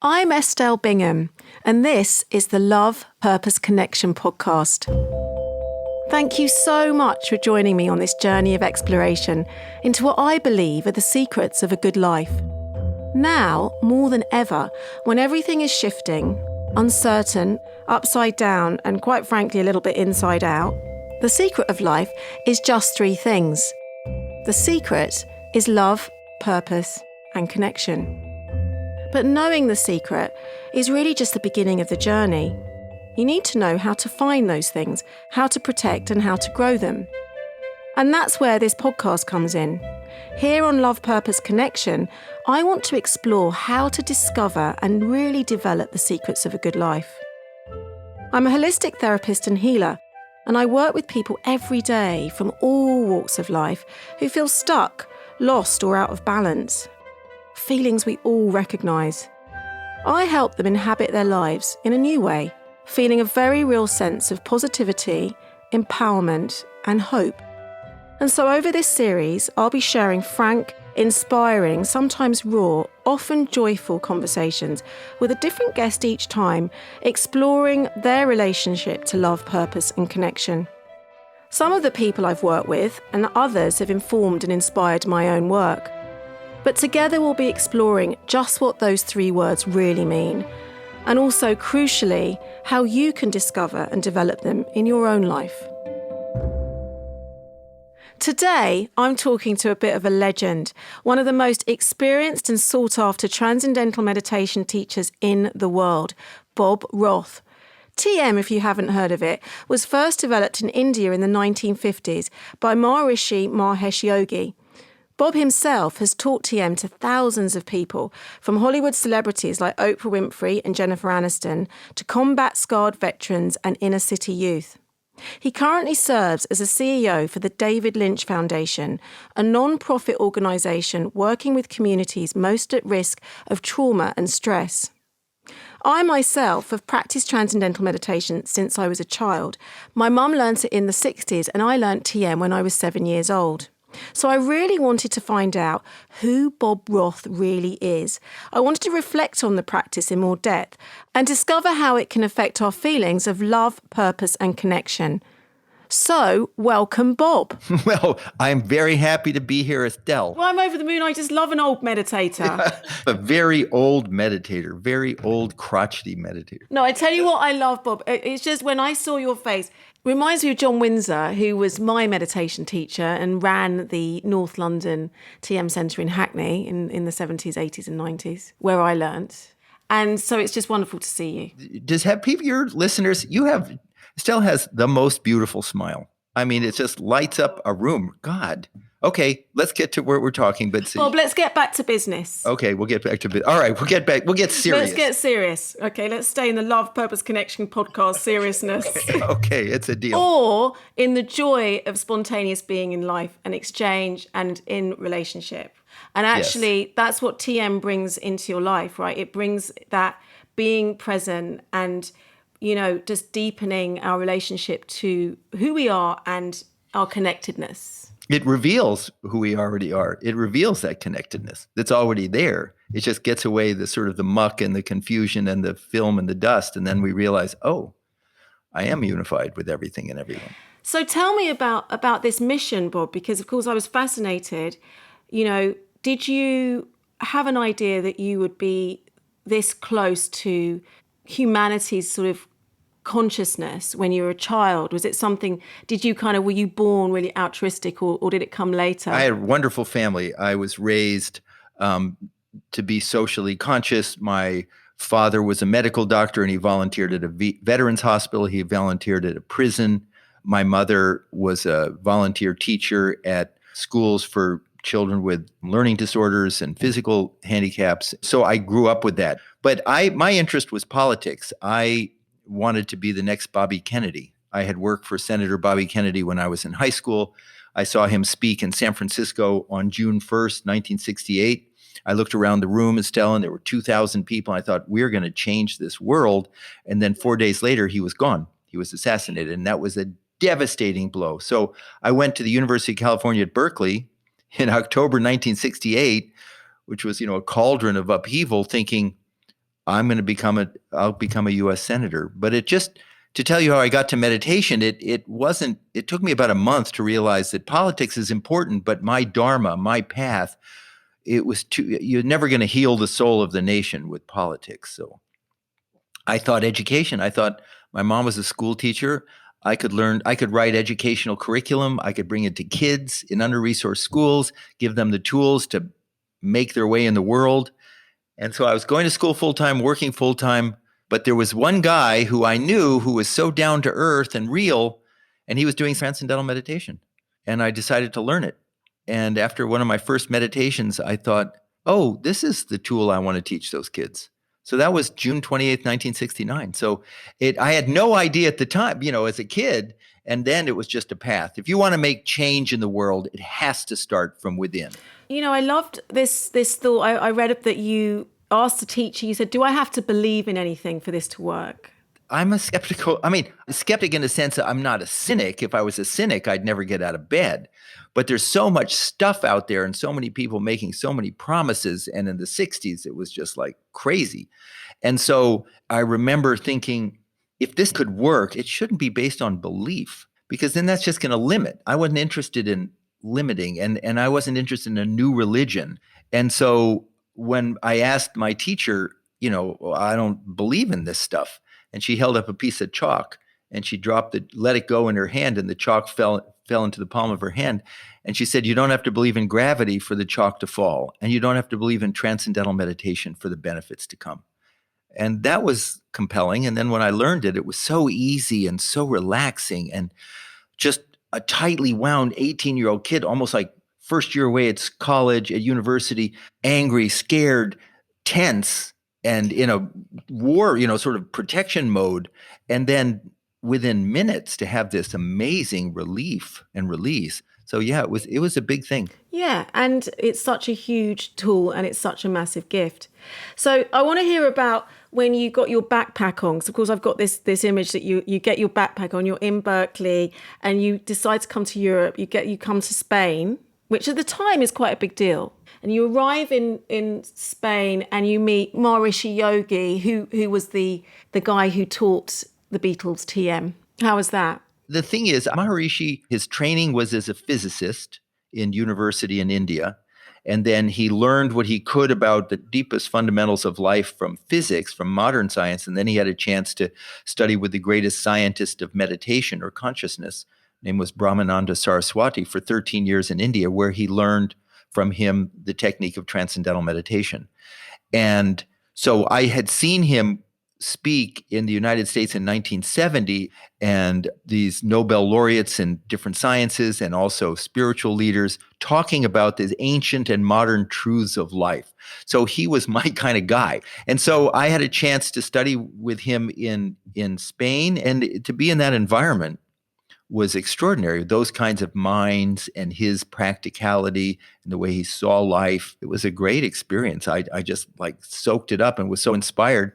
I'm Estelle Bingham, and this is the Love, Purpose, Connection podcast. Thank you so much for joining me on this journey of exploration into what I believe are the secrets of a good life. Now, more than ever, when everything is shifting, uncertain, upside down, and quite frankly a little bit inside out, the secret of life is just three things. The secret is love, purpose, and connection. But knowing the secret is really just the beginning of the journey. You need to know how to find those things, how to protect and how to grow them. And that's where this podcast comes in. Here on Love, Purpose, Connection, I want to explore how to discover and really develop the secrets of a good life. I'm a holistic therapist and healer, and I work with people every day from all walks of life who feel stuck, lost or out of balance. Feelings we all recognise. I help them inhabit their lives in a new way, feeling a very real sense of positivity, empowerment and hope. And so over this series, I'll be sharing frank, inspiring, sometimes raw, often joyful conversations with a different guest each time, exploring their relationship to love, purpose and connection. Some of the people I've worked with and others have informed and inspired my own work. But together we'll be exploring just what those three words really mean, and also, crucially, how you can discover and develop them in your own life. Today, I'm talking to a bit of a legend, one of the most experienced and sought-after transcendental meditation teachers in the world, Bob Roth. TM, if you haven't heard of it, was first developed in India in the 1950s by Maharishi Mahesh Yogi. Bob himself has taught TM to thousands of people, from Hollywood celebrities like Oprah Winfrey and Jennifer Aniston to combat-scarred veterans and inner-city youth. He currently serves as a CEO for the David Lynch Foundation, a non-profit organisation working with communities most at risk of trauma and stress. I myself have practiced transcendental meditation since I was a child. My mum learnt it in the 60s and I learnt TM when I was 7 years old. So I really wanted to find out who Bob Roth really is. I wanted to reflect on the practice in more depth and discover how it can affect our feelings of love, purpose and connection. So, welcome, Bob. Well, I'm very happy to be here, Estelle. Well, I'm over the moon. I just love an old meditator. A very old meditator, very old crotchety meditator. No, I tell you what I love, Bob. It's just when I saw your face, reminds me of John Windsor, who was my meditation teacher and ran the North London TM Centre in Hackney in the 70s, 80s and 90s, where I learnt. And so it's just wonderful to see you. Your listeners, Estelle has the most beautiful smile. I mean, it just lights up a room. God. Okay, let's get to where we're talking. But Bob, let's get back to business. Okay, we'll get back to business. All right, we'll get serious. Let's get serious. Okay, let's stay in the Love, Purpose, Connection podcast seriousness. Okay, it's a deal. Or in the joy of spontaneous being in life and exchange and in relationship. And actually, That's what TM brings into your life, right? It brings that being present and, just deepening our relationship to who we are and our connectedness. It reveals who we already are. It reveals that connectedness that's already there. It just gets away the muck and the confusion and the film and the dust. And then we realize, oh, I am unified with everything and everyone. So tell me about this mission, Bob, because of course I was fascinated. Did you have an idea that you would be this close to humanity's sort of consciousness when you were a child? Was it something, were you born really altruistic or did it come later? I had a wonderful family. I was raised to be socially conscious. My father was a medical doctor and he volunteered at a veterans hospital. He volunteered at a prison. My mother was a volunteer teacher at schools for children with learning disorders and physical handicaps. So I grew up with that. But my interest was politics. I wanted to be the next Bobby Kennedy. I had worked for Senator Bobby Kennedy when I was in high school. I saw him speak in San Francisco on June 1st, 1968. I looked around the room, Estelle, and there were 2,000 people. I thought, we're going to change this world. And then 4 days later, he was gone. He was assassinated. And that was a devastating blow. So I went to the University of California at Berkeley in October 1968, which was, a cauldron of upheaval, thinking, I'll become a US senator. But to tell you how I got to meditation, it took me about a month to realize that politics is important, but my dharma, my path, you're never going to heal the soul of the nation with politics. So I thought education. I thought my mom was a school teacher. I could write educational curriculum. I could bring it to kids in under-resourced schools, give them the tools to make their way in the world. And so I was going to school full-time, working full-time, but there was one guy who I knew who was so down to earth and real, and he was doing transcendental meditation. And I decided to learn it. And after one of my first meditations, I thought, oh, this is the tool I want to teach those kids. So that was June 28th, 1969. So I had no idea at the time, as a kid, and then it was just a path. If you want to make change in the world, it has to start from within. I loved this thought. I read that you asked the teacher, you said, do I have to believe in anything for this to work? I'm a skeptic in the sense that I'm not a cynic. If I was a cynic, I'd never get out of bed. But there's so much stuff out there and so many people making so many promises. And in the 60s, it was just like crazy. And so I remember thinking, if this could work, it shouldn't be based on belief, because then that's just going to limit. I wasn't interested in limiting, and I wasn't interested in a new religion. And so when I asked my teacher, I don't believe in this stuff. And she held up a piece of chalk and she let it go in her hand, and the chalk fell into the palm of her hand. And she said, you don't have to believe in gravity for the chalk to fall. And you don't have to believe in transcendental meditation for the benefits to come. And that was compelling. And then when I learned it, it was so easy and so relaxing, and just a tightly wound 18-year-old kid, almost like first year away at college, at university, angry, scared, tense, and in a war, sort of protection mode. And then within minutes to have this amazing relief and release. So yeah, it was a big thing. Yeah, and it's such a huge tool and it's such a massive gift. So I want to hear about when you got your backpack on. So of course I've got this image that you get your backpack on, you're in Berkeley and you decide to come to Europe, you come to Spain, which at the time is quite a big deal. And you arrive in Spain and you meet Maharishi Yogi, who was the guy who taught the Beatles TM. How was that? The thing is, Maharishi, his training was as a physicist in university in India. And then he learned what he could about the deepest fundamentals of life from physics, from modern science. And then he had a chance to study with the greatest scientist of meditation or consciousness. His name was Brahmananda Saraswati, for 13 years in India, where he learned from him the technique of transcendental meditation. And so I had seen him speak in the United States in 1970, and these Nobel laureates in different sciences and also spiritual leaders talking about these ancient and modern truths of life. So he was my kind of guy. And so I had a chance to study with him in Spain, and to be in that environment was extraordinary. Those kinds of minds and his practicality and the way he saw life. It was a great experience. I just soaked it up and was so inspired.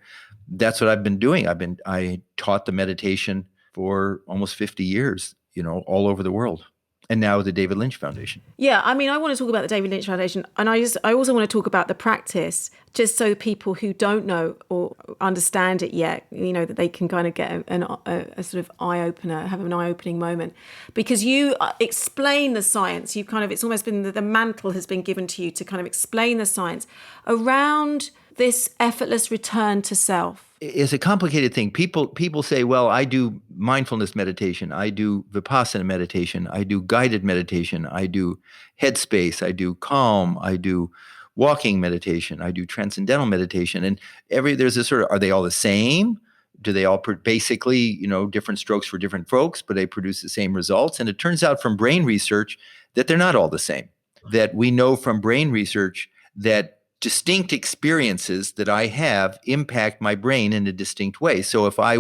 That's what I've been doing. I taught the meditation for almost 50 years, all over the world. And now the David Lynch Foundation. Yeah, I want to talk about the David Lynch Foundation. And I also want to talk about the practice, just so people who don't know or understand it yet, that they can kind of get a sort of eye-opener, have an eye-opening moment. Because you explain the science. It's almost been the mantle has been given to you to kind of explain the science around this effortless return to self. It's a complicated thing. People say, well, I do mindfulness meditation, I do Vipassana meditation, I do guided meditation, I do headspace, I do calm, I do walking meditation, I do transcendental meditation. And there's this sort of, are they all the same? Do they all basically, different strokes for different folks, but they produce the same results? And it turns out from brain research that they're not all the same. That we know from brain research that distinct experiences that I have impact my brain in a distinct way. So if I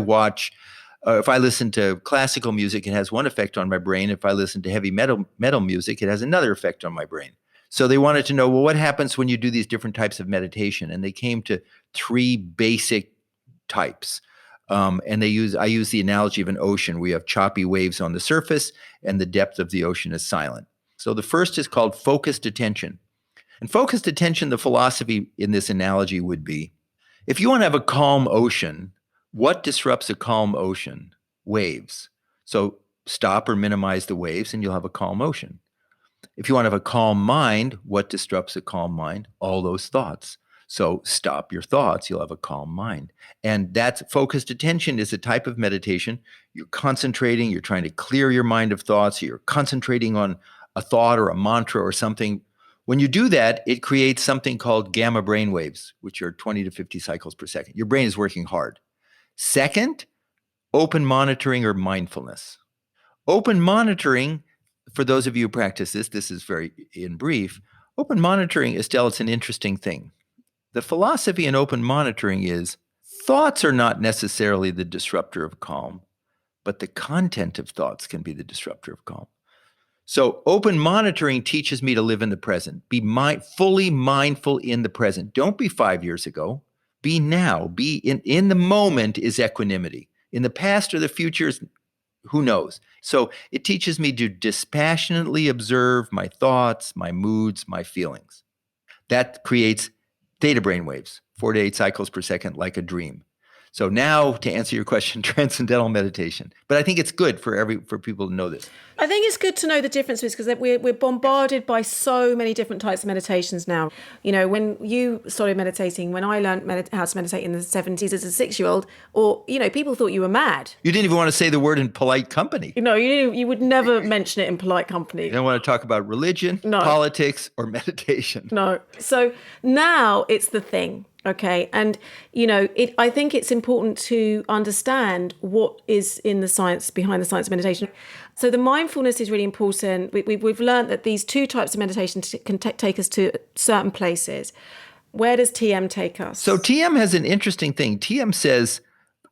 listen to classical music, it has one effect on my brain. If I listen to heavy metal music, it has another effect on my brain. So they wanted to know, well, what happens when you do these different types of meditation? And they came to 3 basic types. And I use the analogy of an ocean. We have choppy waves on the surface, and the depth of the ocean is silent. So the first is called focused attention. And focused attention, the philosophy in this analogy would be, If you want to have a calm ocean, what disrupts a calm ocean? Waves. So stop or minimize the waves and you'll have a calm ocean. If you want to have a calm mind, what disrupts a calm mind? All those thoughts. So stop your thoughts, you'll have a calm mind. And that's focused attention is a type of meditation. You're concentrating, you're trying to clear your mind of thoughts, you're concentrating on a thought or a mantra or something. When you do that, it creates something called gamma brain waves, which are 20 to 50 cycles per second. Your brain is working hard. Second, open monitoring or mindfulness. Open monitoring, for those of you who practice this is very in brief. Open monitoring, Estelle, it's an interesting thing. The philosophy in open monitoring is thoughts are not necessarily the disruptor of calm, but the content of thoughts can be the disruptor of calm. So open monitoring teaches me to live in the present, be fully mindful in the present. Don't be 5 years ago. Be now. Be in the moment is equanimity. In the past or the future is who knows? So it teaches me to dispassionately observe my thoughts, my moods, my feelings. That creates theta brain waves, 4 to 8 cycles per second, like a dream. So now to answer your question, transcendental meditation. But I think it's good for people to know this. I think it's good to know the differences because we're bombarded by so many different types of meditations now. You know, when you started meditating, when I learned how to meditate in the 70s as a 6-year-old, or, you know, people thought you were mad. You didn't even want to say the word in polite company. You know, you would never mention it in polite company. You don't want to talk about religion, politics, or meditation. No. So now it's the thing. Okay. And, you know, I think it's important to understand what is in the science, behind the science of meditation. So the mindfulness is really important. We've learned that these two types of meditation can take us to certain places. Where does TM take us? So TM has an interesting thing. TM says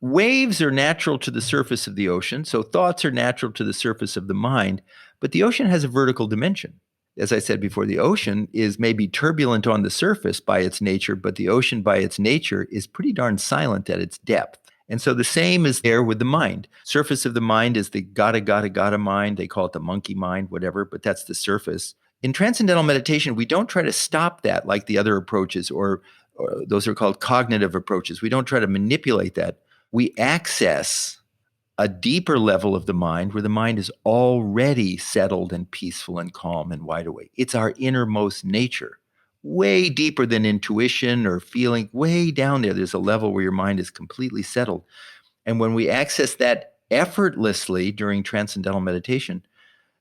waves are natural to the surface of the ocean. So thoughts are natural to the surface of the mind, but the ocean has a vertical dimension. As I said before, the ocean is maybe turbulent on the surface by its nature, but the ocean by its nature is pretty darn silent at its depth. And so the same is there with the mind. Surface of the mind is the gotta mind. They call it the monkey mind, whatever, but that's the surface. In transcendental meditation, we don't try to stop that like the other approaches, or those are called cognitive approaches. We don't try to manipulate that. We access a deeper level of the mind where the mind is already settled and peaceful and calm and wide awake. It's our innermost nature, way deeper than intuition or feeling, way down there. There's a level where your mind is completely settled. And when we access that effortlessly during transcendental meditation,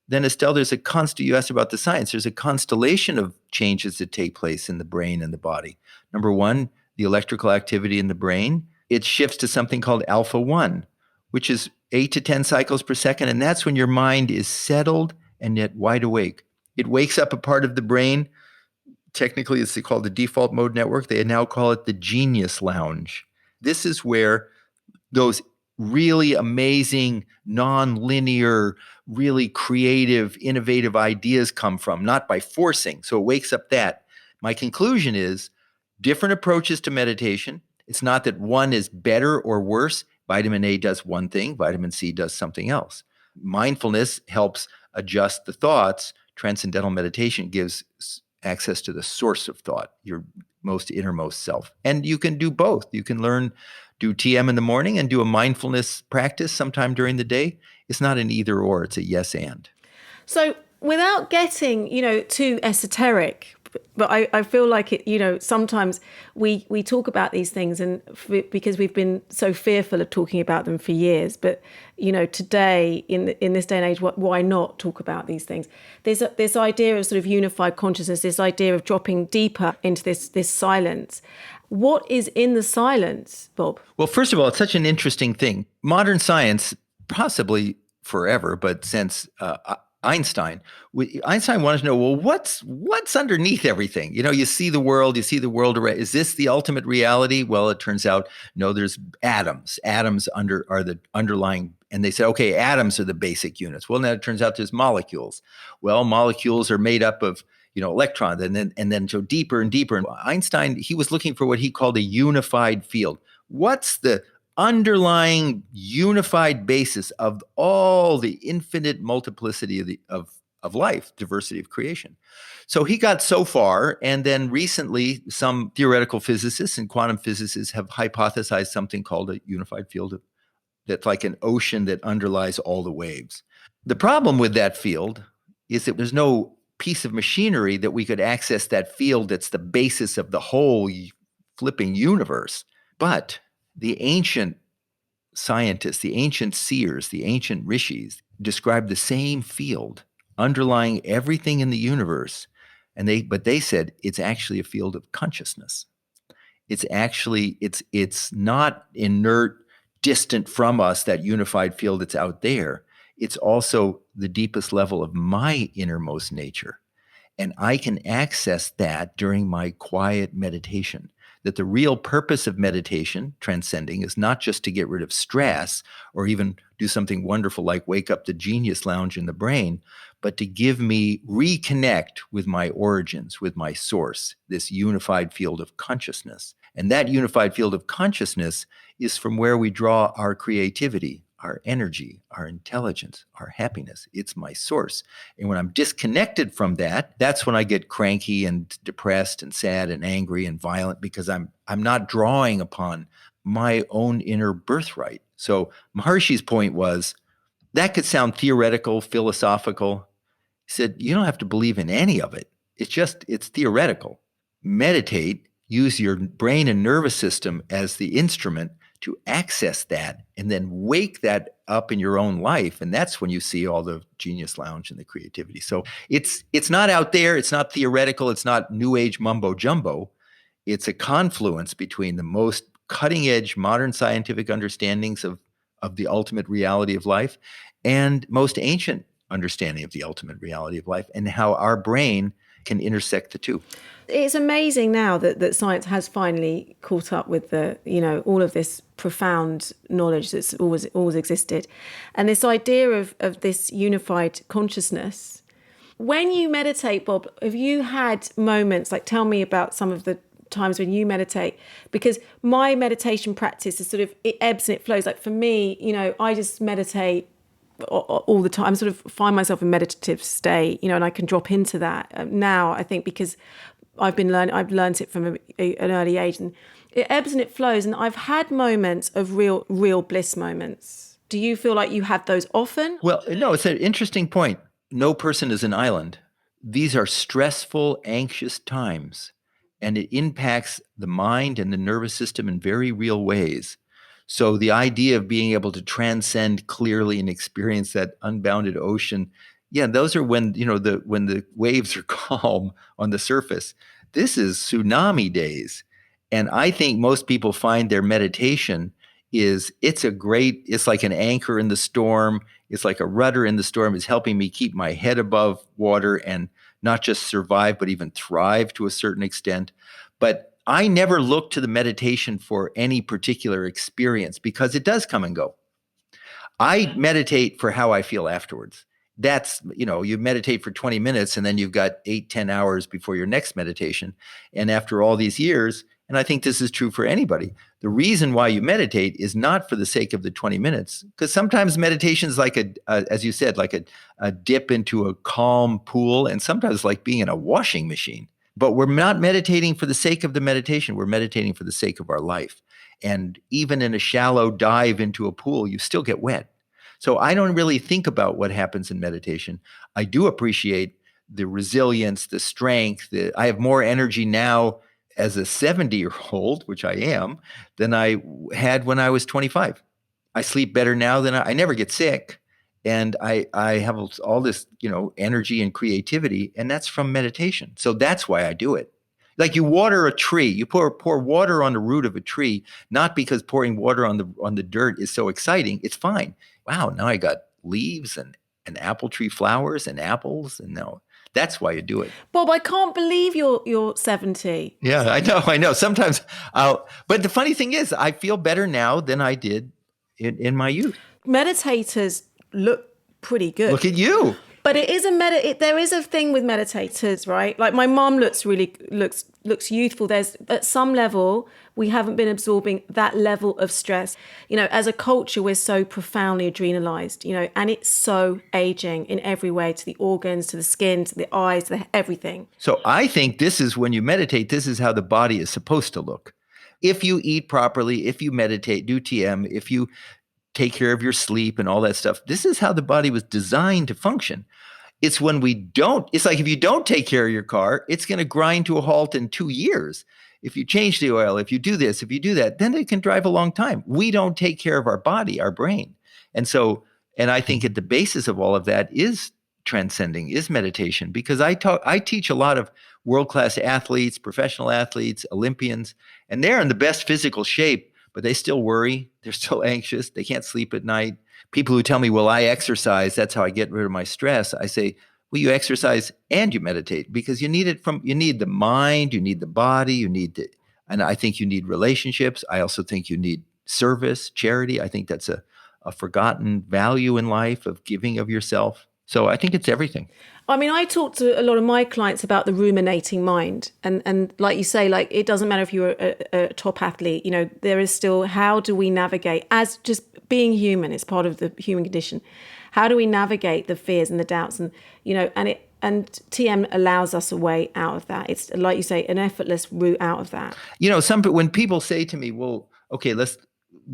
then Estelle, you asked about the science, there's a constellation of changes that take place in the brain and the body. Number one, the electrical activity in the brain, it shifts to something called alpha 1, which is 8 to 10 cycles per second. And that's when your mind is settled and yet wide awake. It wakes up a part of the brain. Technically, it's called the default mode network. They now call it the genius lounge. This is where those really amazing, non-linear, really creative, innovative ideas come from, not by forcing. So it wakes up that. My conclusion is different approaches to meditation. It's not that one is better or worse. Vitamin A does one thing, vitamin C does something else. Mindfulness helps adjust the thoughts. Transcendental meditation gives access to the source of thought, your most innermost self. And you can do both. You can do TM in the morning and do a mindfulness practice sometime during the day. It's not an either or, it's a yes and. So without getting, too esoteric, but I feel like it, sometimes we talk about these things because we've been so fearful of talking about them for years. But, today, in this day and age, why not talk about these things? There's this idea of sort of unified consciousness, this idea of dropping deeper into this silence. What is in the silence, Bob? Well, first of all, it's such an interesting thing. Modern science, possibly forever, but since Einstein wanted to know, well, what's underneath everything? You see the world around. Is this the ultimate reality? Well, it turns out, no, there's atoms. Atoms are the underlying, and they said, okay, atoms are the basic units. Well, now it turns out there's molecules. Well, molecules are made up of, electrons, and then so deeper and deeper. And Einstein, he was looking for what he called a unified field. What's the underlying unified basis of all the infinite multiplicity of of life, diversity of creation. So he got so far, and then recently some theoretical physicists and quantum physicists have hypothesized something called a unified field that's like an ocean that underlies all the waves. The problem with that field is that there's no piece of machinery that we could access that field that's the basis of the whole flipping universe. But the ancient scientists, the ancient seers, the ancient rishis described the same field underlying everything in the universe. But they said it's actually a field of consciousness. It's actually, it's not inert, distant from us, that unified field that's out there. It's also the deepest level of my innermost nature. And I can access that during my quiet meditation. That the real purpose of meditation, transcending, is not just to get rid of stress or even do something wonderful like wake up the genius lounge in the brain, but to give me reconnect with my origins, with my source, this unified field of consciousness. And that unified field of consciousness is from where we draw our creativity, our energy, our intelligence, our happiness. It's my source. And when I'm disconnected from that, that's when I get cranky and depressed and sad and angry and violent, because I'm not drawing upon my own inner birthright. So Maharishi's point was, that could sound theoretical, philosophical. He said, you don't have to believe in any of it. It's theoretical. Meditate, use your brain and nervous system as the instrument to access that, and then wake that up in your own life. And that's when you see all the genius lounge and the creativity. So it's not out there. It's not theoretical. It's not new age mumbo jumbo. It's a confluence between the most cutting edge modern scientific understandings of the ultimate reality of life and most ancient understanding of the ultimate reality of life, and how our brain can intersect the two. It's amazing now that science has finally caught up with all of this profound knowledge that's always existed. And this idea of this unified consciousness. When you meditate, Bob, have you had moments, like tell me about some of the times when you meditate? Because my meditation practice is sort of, it ebbs and it flows. Like for me, I just meditate all the time, sort of find myself in meditative state, and I can drop into that now, I think, because I've learned it from an early age, and it ebbs and it flows. And I've had moments of real bliss moments. Do you feel like you have those often? Well, no, it's an interesting point. No person is an island. These are stressful, anxious times, and it impacts the mind and the nervous system in very real ways. So the idea of being able to transcend clearly and experience that unbounded ocean, yeah, those are when the waves are calm on the surface. This is tsunami days. And I think most people find their meditation it's like an anchor in the storm. It's like a rudder in the storm. It's helping me keep my head above water and not just survive, but even thrive to a certain extent. But I never look to the meditation for any particular experience, because it does come and go. I meditate for how I feel afterwards. That's, you meditate for 20 minutes and then you've got 8-10 hours before your next meditation. And after all these years, and I think this is true for anybody, the reason why you meditate is not for the sake of the 20 minutes, because sometimes meditation is like as you said, like a dip into a calm pool, and sometimes like being in a washing machine. But we're not meditating for the sake of the meditation. We're meditating for the sake of our life. And even in a shallow dive into a pool, you still get wet. So I don't really think about what happens in meditation. I do appreciate the resilience, the strength. I have more energy now as a 70-year-old, which I am, than I had when I was 25. I sleep better now than I never get sick. And I have all this, energy and creativity, and that's from meditation. So that's why I do it. Like you water a tree, you pour water on the root of a tree, not because pouring water on the dirt is so exciting. It's fine. Wow, now I got leaves and apple tree flowers and apples, and now that's why you do it. Bob, I can't believe you're 70. Yeah, I know. Sometimes but the funny thing is, I feel better now than I did in my youth. Meditators look pretty good. Look at you. But it is there is a thing with meditators, right? Like my mom looks youthful. There's at some level we haven't been absorbing that level of stress. As a culture, we're so profoundly adrenalized, and it's so aging in every way, to the organs, to the skin, to the eyes, to everything. So I think this is when you meditate, this is how the body is supposed to look. If you eat properly, if you meditate, do TM, if you take care of your sleep and all that stuff, this is how the body was designed to function. It's when we don't, it's like if you don't take care of your car, it's going to grind to a halt in 2 years. If you change the oil, if you do this, if you do that, then it can drive a long time. We don't take care of our body, our brain. And I think at the basis of all of that is transcending, is meditation, because I teach a lot of world-class athletes, professional athletes, Olympians, and they're in the best physical shape, but they still worry. They're still anxious. They can't sleep at night. People who tell me, well, I exercise, that's how I get rid of my stress. I say, well, you exercise and you meditate, because you need the mind, you need the body, and I think you need relationships. I also think you need service, charity. I think that's a forgotten value in life, of giving of yourself. So I think it's everything. I mean, I talk to a lot of my clients about the ruminating mind. And like you say, like, it doesn't matter if you're a top athlete, there is still, how do we navigate as just being human? It's part of the human condition. How do we navigate the fears and the doubts? And, and TM allows us a way out of that. It's, like you say, an effortless route out of that. When people say to me, well, okay, let's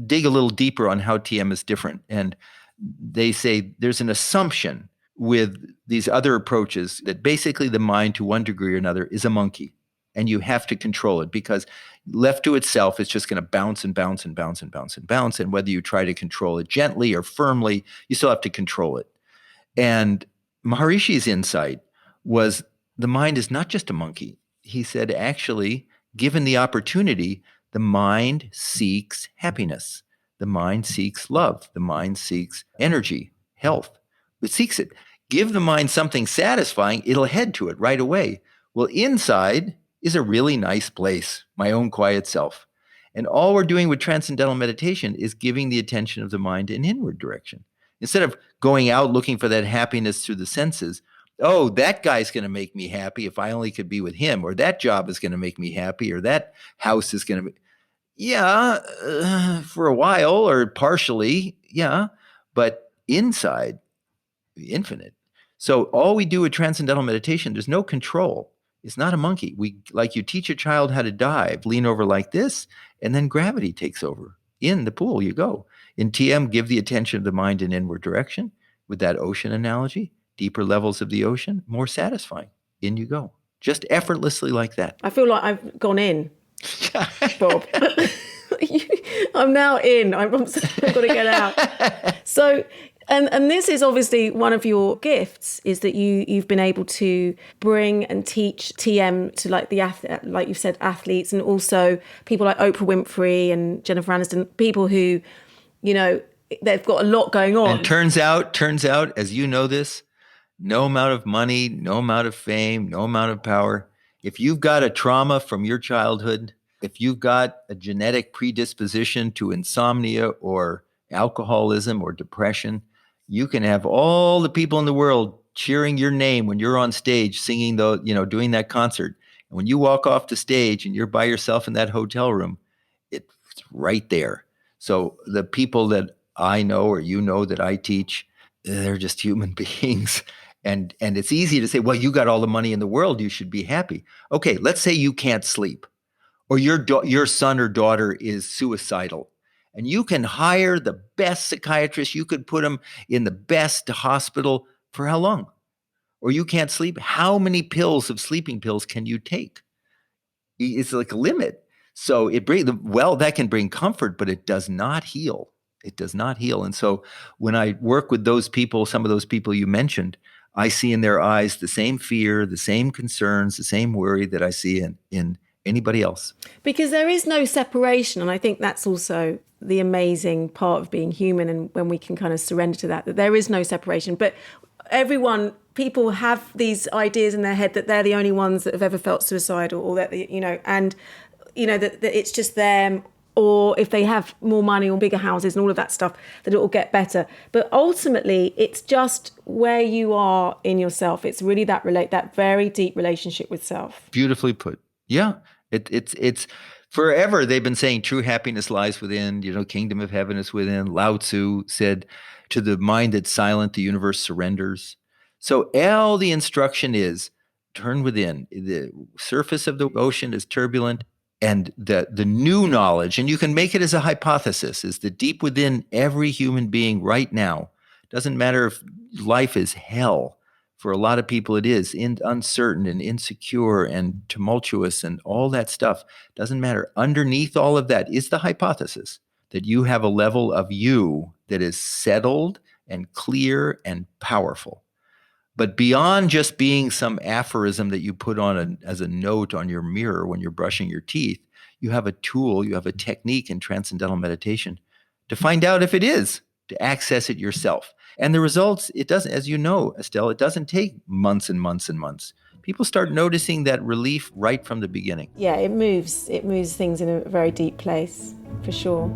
dig a little deeper on how TM is different. And they say there's an assumption with these other approaches that basically the mind, to one degree or another, is a monkey, and you have to control it, because left to itself, it's just going to bounce and bounce and bounce and bounce and bounce. And whether you try to control it gently or firmly, you still have to control it. And Maharishi's insight was the mind is not just a monkey. He said, actually, given the opportunity, the mind seeks happiness. The mind seeks love. The mind seeks energy, health. It seeks it. Give the mind something satisfying, it'll head to it right away. Well, inside is a really nice place, my own quiet self. And all we're doing with transcendental meditation is giving the attention of the mind an inward direction. Instead of going out looking for that happiness through the senses, oh, that guy's going to make me happy if I only could be with him, or that job is going to make me happy, or that house is going to be, for a while or partially, yeah, but inside, the infinite. So all we do with transcendental meditation, there's no control. It's not a monkey. Like you teach a child how to dive, lean over like this, and then gravity takes over. In the pool you go. In TM, give the attention of the mind in inward direction. With that ocean analogy, deeper levels of the ocean, more satisfying. In you go. Just effortlessly like that. I feel like I've gone in, Bob. I'm now in. I've got to get out. So... And this is obviously one of your gifts, is that you've been able to bring and teach TM to, like like you've said, athletes, and also people like Oprah Winfrey and Jennifer Aniston, people who, they've got a lot going on. And turns out, as you know this, no amount of money, no amount of fame, no amount of power, if you've got a trauma from your childhood, if you've got a genetic predisposition to insomnia or alcoholism or depression, you can have all the people in the world cheering your name when you're on stage singing, doing that concert. And when you walk off the stage and you're by yourself in that hotel room, it's right there. So the people that I know, or that I teach, they're just human beings. And it's easy to say, well, you got all the money in the world, you should be happy. Okay, let's say you can't sleep, or your son or daughter is suicidal. And you can hire the best psychiatrist. You could put them in the best hospital for how long? Or you can't sleep. How many pills of sleeping pills can you take? It's like a limit. So that can bring comfort, but it does not heal. It does not heal. And so when I work with those people, some of those people you mentioned, I see in their eyes the same fear, the same concerns, the same worry that I see in anybody else. Because there is no separation. And I think that's also the amazing part of being human, and when we can kind of surrender to that there is no separation. But people have these ideas in their head that they're the only ones that have ever felt suicidal, or that, that it's just them or if they have more money or bigger houses and all of that stuff, that it will get better. But ultimately, it's just where you are in yourself. It's really that very deep relationship with self. Beautifully put. Yeah. It's forever they've been saying true happiness lies within, kingdom of heaven is within. Lao Tzu said, to the mind that's silent, the universe surrenders. So all the instruction is turn within. The surface of the ocean is turbulent, and the new knowledge, and you can make it as a hypothesis, is that deep within every human being right now, doesn't matter if life is hell. For a lot of people, it is uncertain and insecure and tumultuous and all that stuff. Doesn't matter. Underneath all of that is the hypothesis that you have a level of you that is settled and clear and powerful. But beyond just being some aphorism that you put on as a note on your mirror when you're brushing your teeth, you have a tool, you have a technique in Transcendental Meditation to find out if it is, to access it yourself. And the results, it doesn't, as you know, Estelle, it doesn't take months and months and months. People start noticing that relief right from the beginning. Yeah, it moves things in a very deep place, for sure.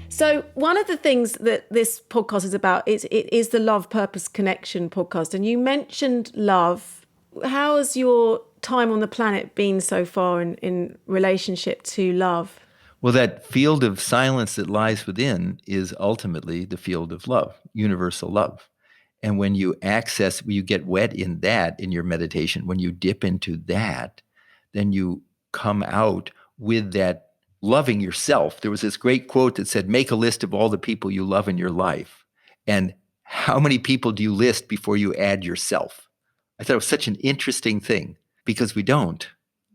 So one of the things that this podcast is about is the Love, Purpose, Connection podcast. And you mentioned love. How has your time on the planet been so far in relationship to love? Well, that field of silence that lies within is ultimately the field of love, universal love. And when you get wet in that in your meditation, when you dip into that, then you come out with that loving yourself. There was this great quote that said, make a list of all the people you love in your life. And how many people do you list before you add yourself? I thought it was such an interesting thing, because we don't.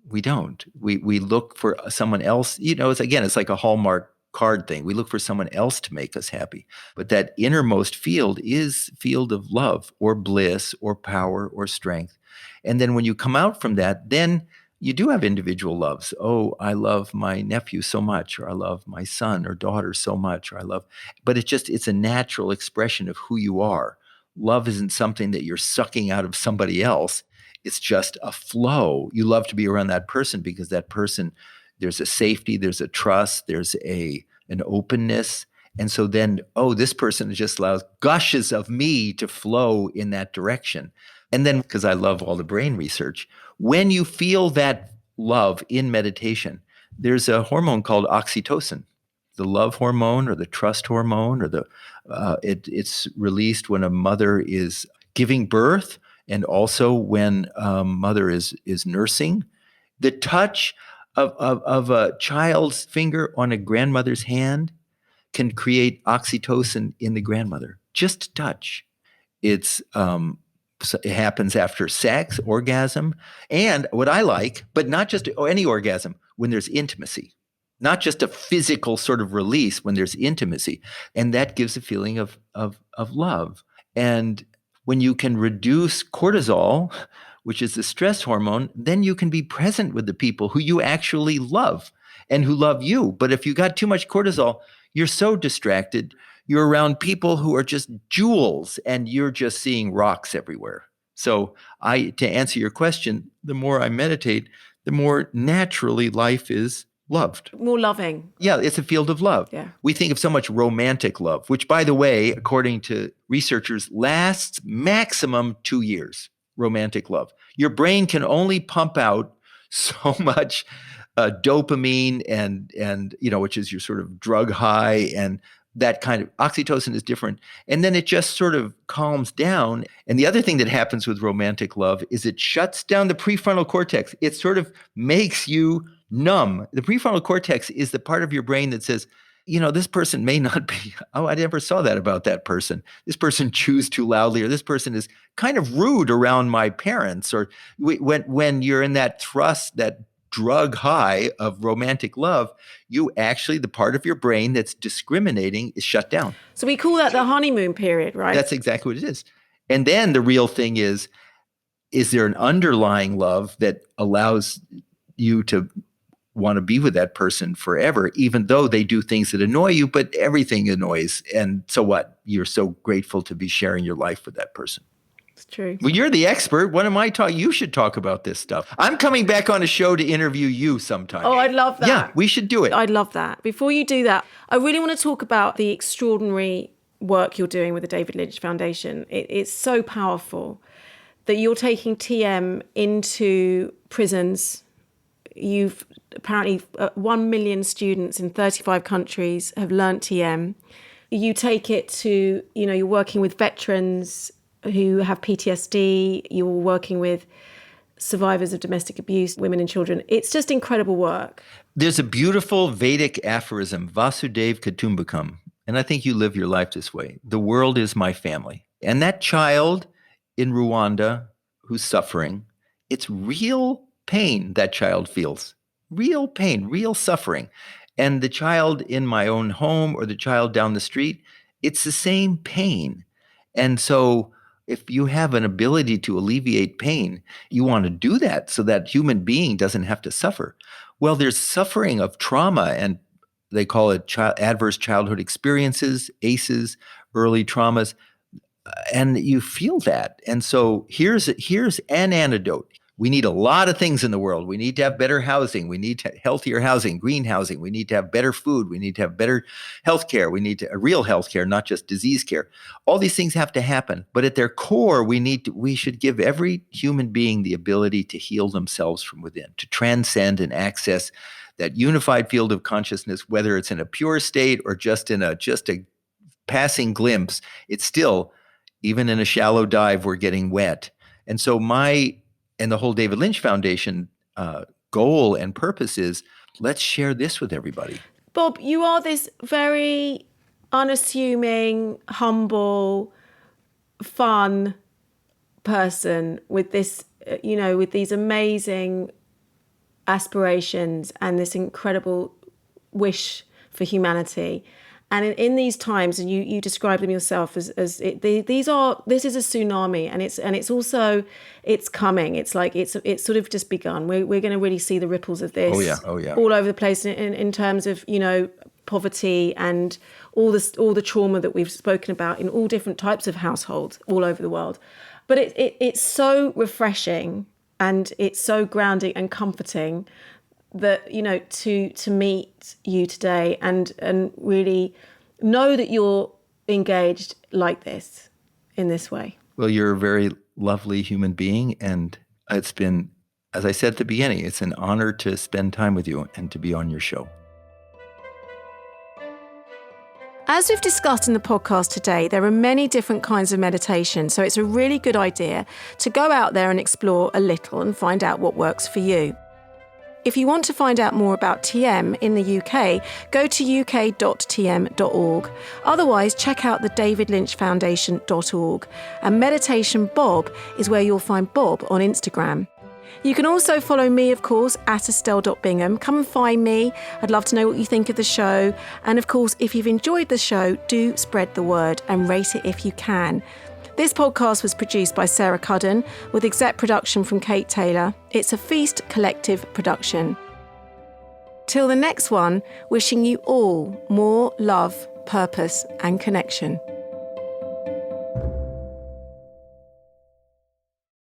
We look for someone else. It's like a Hallmark card thing. We look for someone else to make us happy. But that innermost field is field of love or bliss or power or strength. And then when you come out from that, then you do have individual loves. Oh, I love my nephew so much, or I love my son or daughter so much, but it's a natural expression of who you are. Love isn't something that you're sucking out of somebody else. It's just a flow. You love to be around that person because that person, there's a safety, there's a trust, there's an openness. And so then, this person just allows gushes of me to flow in that direction. And then, because I love all the brain research, when you feel that love in meditation, there's a hormone called oxytocin, the love hormone or the trust hormone, or it's released when a mother is giving birth, and also when mother is nursing. The touch of a child's finger on a grandmother's hand can create oxytocin in the grandmother. Just touch. It happens after sex, orgasm, and what I like, but not just any orgasm, when there's intimacy, not just a physical sort of release, when there's intimacy, and that gives a feeling of love. And when you can reduce cortisol, which is the stress hormone, then you can be present with the people who you actually love and who love you. But if you got too much cortisol, you're so distracted. You're around people who are just jewels, and you're just seeing rocks everywhere. So to answer your question, the more I meditate, the more naturally life is loved. More loving. Yeah, it's a field of love. Yeah. We think of so much romantic love, which, by the way, according to researchers, lasts maximum 2 years, romantic love. Your brain can only pump out so much dopamine and which is your sort of drug high, and that kind of oxytocin is different. And then it just sort of calms down. And the other thing that happens with romantic love is it shuts down the prefrontal cortex. It sort of makes you numb. The prefrontal cortex is the part of your brain that says, this person may not be, I never saw that about that person. This person chews too loudly, or this person is kind of rude around my parents. Or when you're in that thrust, that drug high of romantic love, the part of your brain that's discriminating is shut down. So we call that the honeymoon period, right? That's exactly what it is. And then the real thing is there an underlying love that allows you to want to be with that person forever, even though they do things that annoy you, but everything annoys. And so what? You're so grateful to be sharing your life with that person. It's true. Well, you're the expert. What am I talking? You should talk about this stuff. I'm coming back on a show to interview you sometime. Oh, I'd love that. Yeah, we should do it. I'd love that. Before you do that, I really want to talk about the extraordinary work you're doing with the David Lynch Foundation. It's so powerful that you're taking TM into prisons. You've apparently 1 million students in 35 countries have learnt TM. You take it to, you're working with veterans who have PTSD. You're working with survivors of domestic abuse, women and children. It's just incredible work. There's a beautiful Vedic aphorism, Vasudev Kutumbakam, and I think you live your life this way. The world is my family. And that child in Rwanda who's suffering, it's real pain that child feels. Real pain, real suffering. And the child in my own home or the child down the street, it's the same pain. And so if you have an ability to alleviate pain, you want to do that so that human being doesn't have to suffer. Well, there's suffering of trauma, and they call it adverse childhood experiences, ACEs, early traumas, and you feel that. And so here's an antidote. We need a lot of things in the world. We need to have better housing. We need to have healthier housing, green housing. We need to have better food. We need to have better healthcare. We need to real healthcare, not just disease care. All these things have to happen. But at their core, we should give every human being the ability to heal themselves from within, to transcend and access that unified field of consciousness, whether it's in a pure state or just a passing glimpse. It's still, even in a shallow dive, we're getting wet. And so and the whole David Lynch Foundation goal and purpose is, let's share this with everybody. Bob, you are this very unassuming, humble, fun person with this, with these amazing aspirations and this incredible wish for humanity. And in these times, and you describe them yourself as this is a tsunami, and it's coming. It's like it's sort of just begun. We're going to really see the ripples of this. Oh yeah. All over the place in terms of poverty and all the trauma that we've spoken about in all different types of households all over the world. But it's so refreshing and it's so grounding and comforting that to meet you today and really know that you're engaged like this in this way. Well, you're a very lovely human being, and it's been, as I said at the beginning, it's an honor to spend time with you and to be on your show. As we've discussed in the podcast today, there are many different kinds of meditation, so it's a really good idea to go out there and explore a little and find out what works for you. If you want to find out more about TM in the UK, go to uk.tm.org. Otherwise, check out the davidlynchfoundation.org. And Meditation Bob is where you'll find Bob on Instagram. You can also follow me, of course, at Estelle.Bingham. Come and find me. I'd love to know what you think of the show. And of course, if you've enjoyed the show, do spread the word and rate it if you can. This podcast was produced by Sarah Cudden with exec production from Kate Taylor. It's a Feast Collective production. Till the next one, wishing you all more love, purpose and connection.